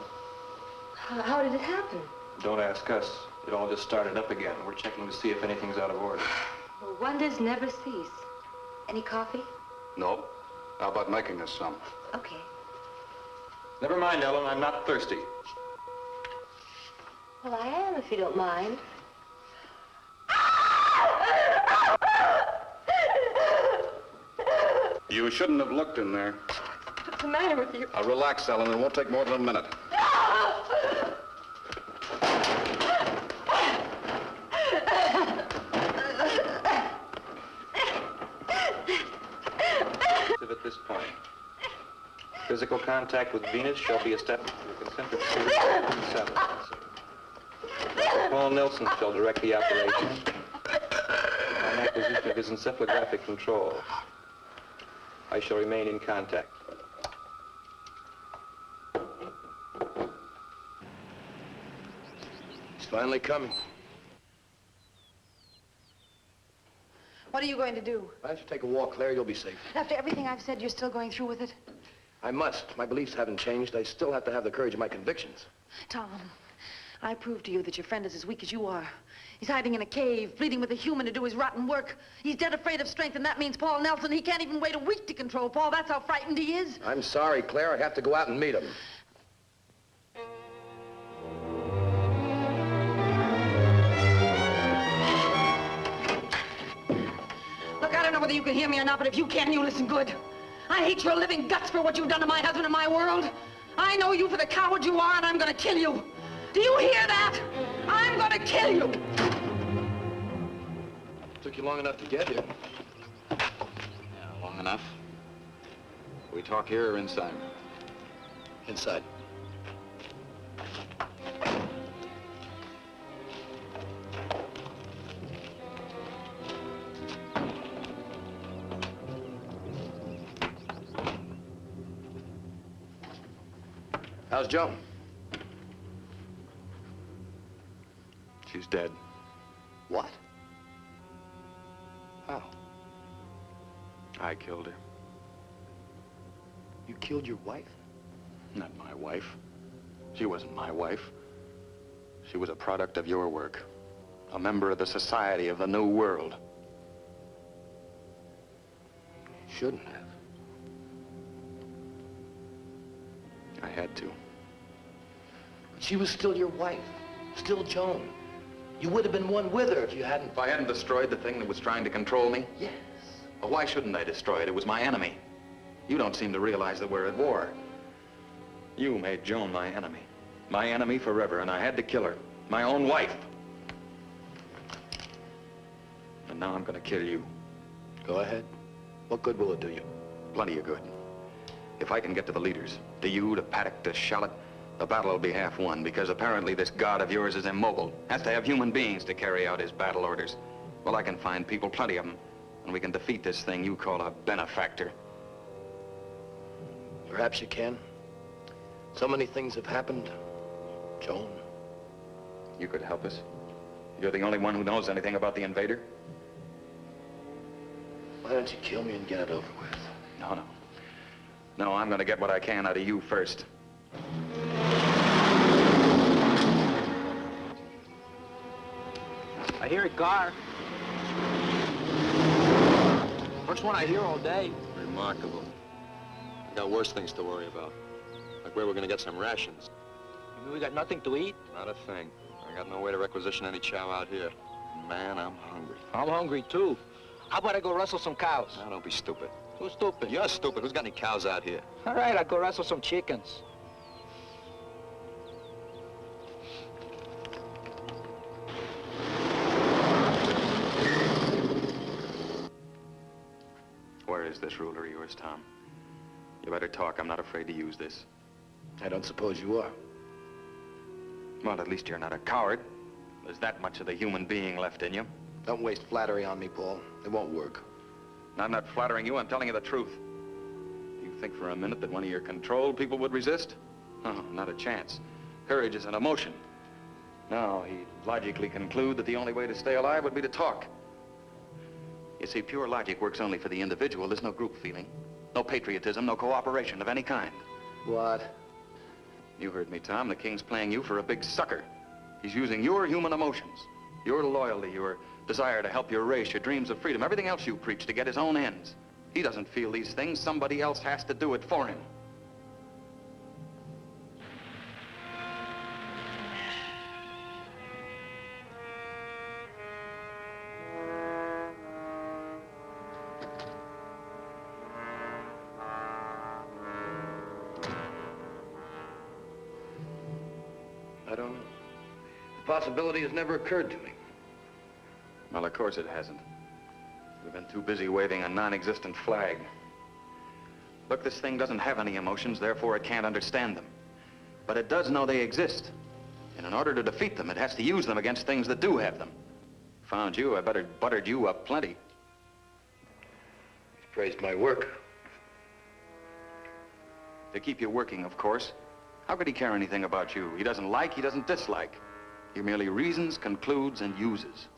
How did it happen? Don't ask us. It all just started up again. We're checking to see if anything's out of order. Well, wonders never cease. Any coffee? No. How about making us some? Okay. Never mind, Ellen. I'm not thirsty. Well, I am, if you don't mind. You shouldn't have looked in there. What's the matter with you? Relax, Ellen. It won't take more than a minute. At this point, physical contact with Venus shall be established through concentric series of 7. Paul Nelson shall direct the operation on acquisition of his encephalographic control. I shall remain in contact. He's finally coming. What are you going to do? Why don't you take a walk, Claire? You'll be safe. After everything I've said, you're still going through with it? I must. My beliefs haven't changed. I still have to have the courage of my convictions. Tom, I proved to you that your friend is as weak as you are. He's hiding in a cave, pleading with a human to do his rotten work. He's dead afraid of strength, and that means Paul Nelson. He can't even wait a week to control Paul. That's how frightened he is. I'm sorry, Claire. I have to go out and meet him. Look, I don't know whether you can hear me or not, but if you can, you listen good. I hate your living guts for what you've done to my husband and my world. I know you for the coward you are, and I'm going to kill you. Do you hear that? I'm going to kill you. Took you long enough to get here. Yeah, long enough. We talk here or inside? Inside. How's Joan? She's dead. What? How? I killed her. You killed your wife? Not my wife. She wasn't my wife. She was a product of your work. A member of the Society of the New World. Shouldn't have. I had to. But she was still your wife. Still Joan. You would have been one with her if you hadn't... If I hadn't destroyed the thing that was trying to control me? Yes. Well, why shouldn't I destroy it? It was my enemy. You don't seem to realize that we're at war. You made Joan my enemy. My enemy forever, and I had to kill her. My own wife. And now I'm going to kill you. Go ahead. What good will it do you? Plenty of good. If I can get to the leaders, to you, to Paddock, to Shallot, the battle will be half won, because apparently this god of yours is immobile. Has to have human beings to carry out his battle orders. Well, I can find people, plenty of them, and we can defeat this thing you call a benefactor. Perhaps you can. So many things have happened. Joan. You could help us. You're the only one who knows anything about the invader. Why don't you kill me and get it over with? No, no. No, I'm gonna get what I can out of you first. I hear it, Gar. First one I hear all day. Remarkable. I got worse things to worry about. Like where we're gonna get some rations. You mean we got nothing to eat? Not a thing. I got no way to requisition any chow out here. Man, I'm hungry. I'm hungry, too. How about I go rustle some cows? Now, don't be stupid. Who's stupid? You're stupid. Who's got any cows out here? All right, I'll go rustle some chickens. Where is this ruler of yours, Tom? You better talk. I'm not afraid to use this. I don't suppose you are. Well, at least you're not a coward. There's that much of the human being left in you. Don't waste flattery on me, Paul. It won't work. I'm not flattering you. I'm telling you the truth. Do you think for a minute that one of your controlled people would resist? Oh, not a chance. Courage is an emotion. No, he'd logically conclude that the only way to stay alive would be to talk. You see, pure logic works only for the individual. There's no group feeling, no patriotism, no cooperation of any kind. What? You heard me, Tom. The King's playing you for a big sucker. He's using your human emotions, your loyalty, your desire to help your race, your dreams of freedom, everything else you preach to get his own ends. He doesn't feel these things. Somebody else has to do it for him. I don't know. The possibility has never occurred to me. Well, of course it hasn't. We've been too busy waving a non-existent flag. Look, this thing doesn't have any emotions, therefore it can't understand them. But it does know they exist. And in order to defeat them, it has to use them against things that do have them. Found you, I better buttered you up plenty. He's praised my work. To keep you working, of course. How could he care anything about you? He doesn't like, he doesn't dislike. He merely reasons, concludes, and uses.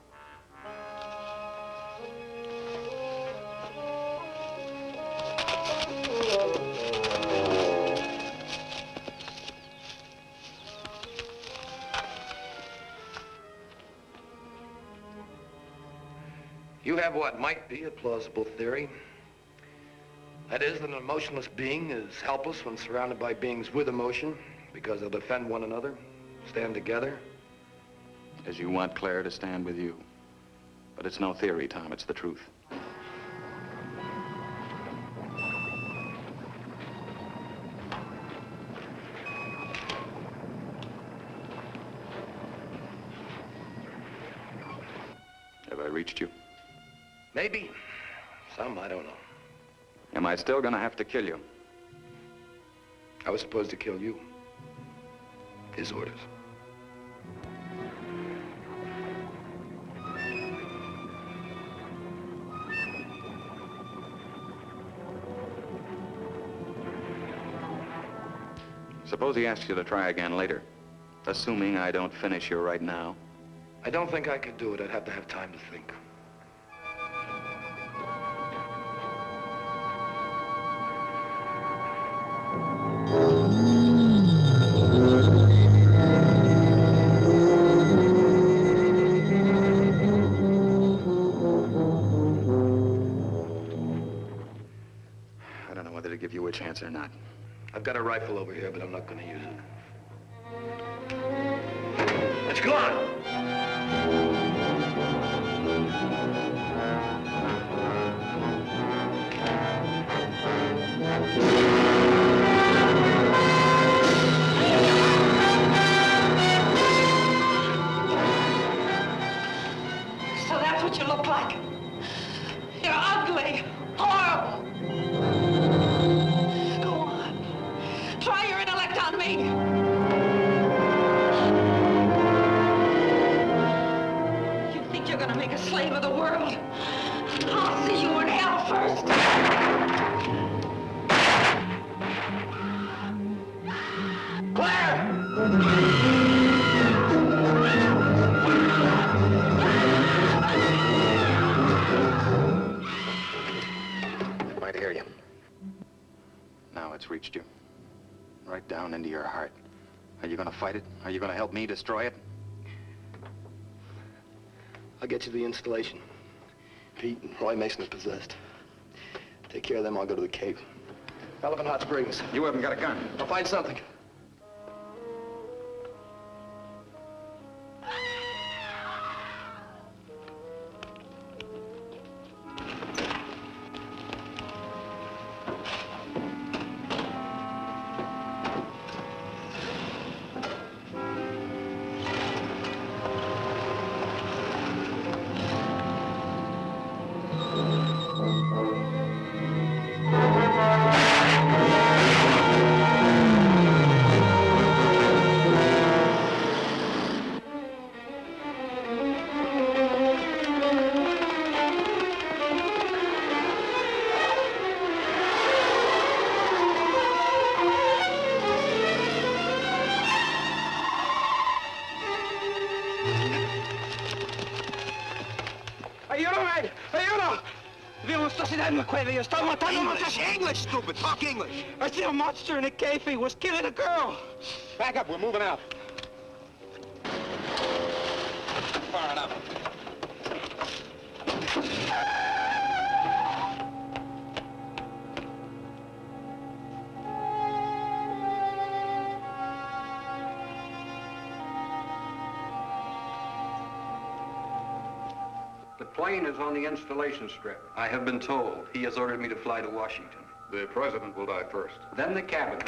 You have what might be a plausible theory. That is, that an emotionless being is helpless when surrounded by beings with emotion because they'll defend one another, stand together. As you want Claire to stand with you. But it's no theory, Tom, it's the truth. Have I reached you? Maybe. Some, I don't know. Am I still gonna have to kill you? I was supposed to kill you. His orders. Suppose he asks you to try again later, assuming I don't finish you right now. I don't think I could do it. I'd have to have time to think. I don't know whether to give you a chance or not. I've got a rifle over here, but I'm not going to use it. It's gone! So that's what you look like. You're ugly, horrible. Go on. Try your intellect on me. You think you're gonna make a slave of the world? I'll see you in hell first. I might hear you. how it's reached you. Right down into your heart. Are you gonna fight it? Are you gonna help me destroy it? I'll get you the installation. Pete and Roy Mason are possessed. Take care of them, I'll go to the Cape. Elephant Hot Springs. You haven't got a gun. I'll find something. Aiutami! Aiuto! Vi non sto sedendo quelli, io sto matando English, stupid! Talk English! I see a monster in a cave. He was killing a girl. Back up, we're moving out. Far enough. The plane is on the installation strip. I have been told. He has ordered me to fly to Washington. The president will die first. Then the cabinet.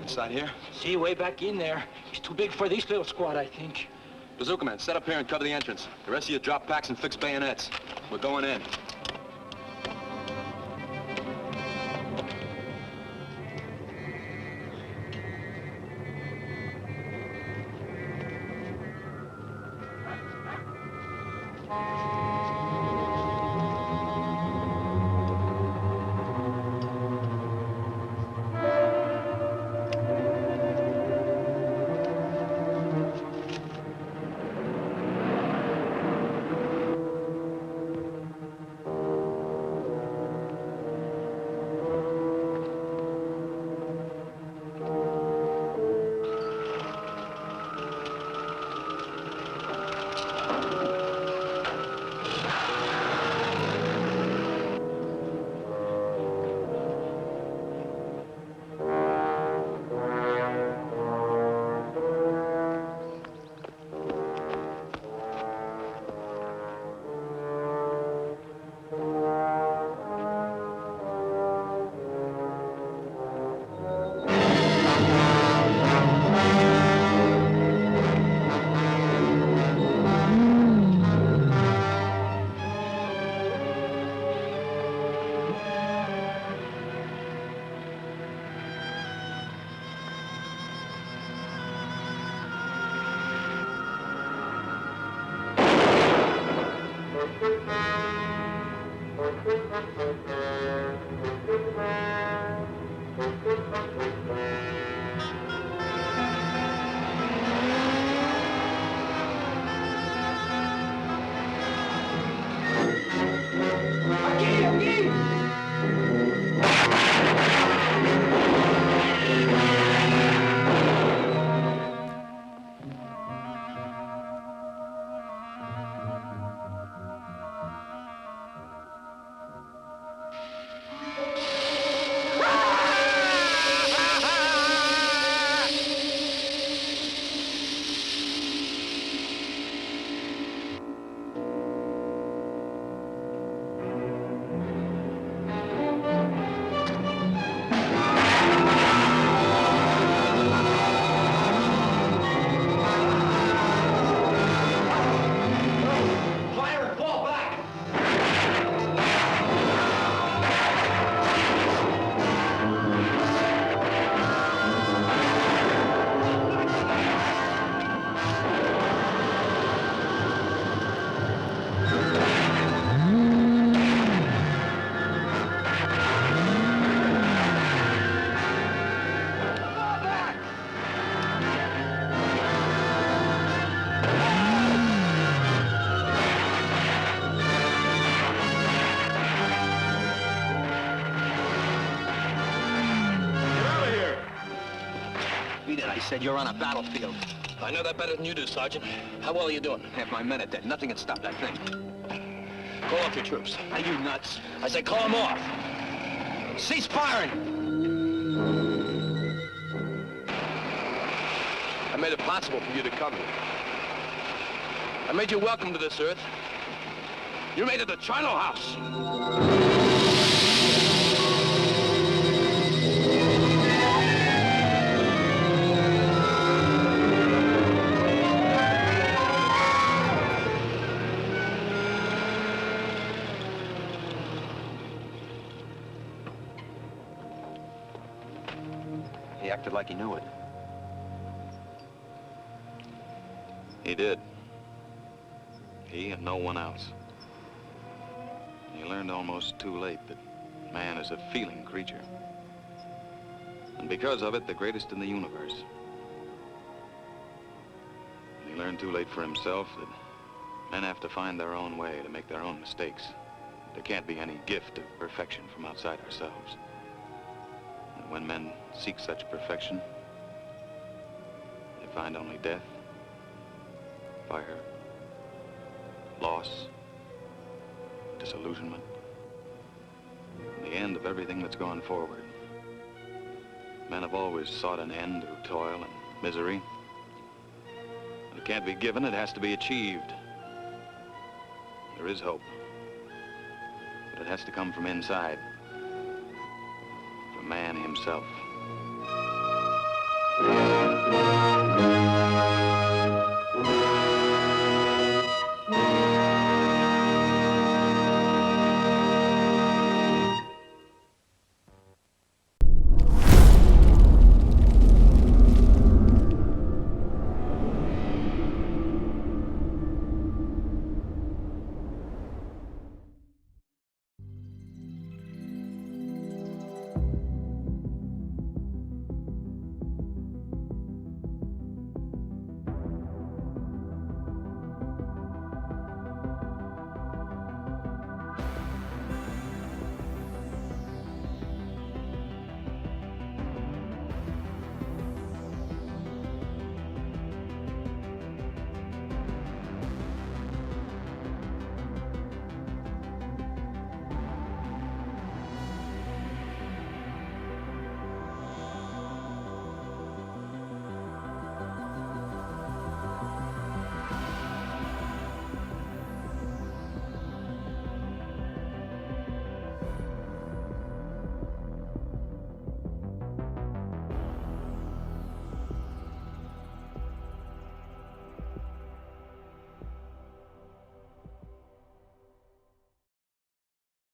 Inside here? See, way back in there. He's too big for this little squad, I think. Bazooka man, set up here and cover the entrance. The rest of you drop packs and fix bayonets. We're going in. I said you're on a battlefield. I know that better than you do, Sergeant. How well are you doing? Half my men are dead. Nothing can stop that thing. Call off your troops. Are you nuts? I say call them off. Cease firing! I made it possible for you to come here. I made you welcome to this earth. You made it the Charno House. He acted like he knew it. He did. He and no one else. He learned almost too late that man is a feeling creature. And because of it, the greatest in the universe. And he learned too late for himself that men have to find their own way to make their own mistakes. There can't be any gift of perfection from outside ourselves. And when men seek such perfection, they find only death, fire, loss, disillusionment, and the end of everything that's gone forward. Men have always sought an end through toil and misery. When it can't be given, it has to be achieved. There is hope, but it has to come from inside, from man himself.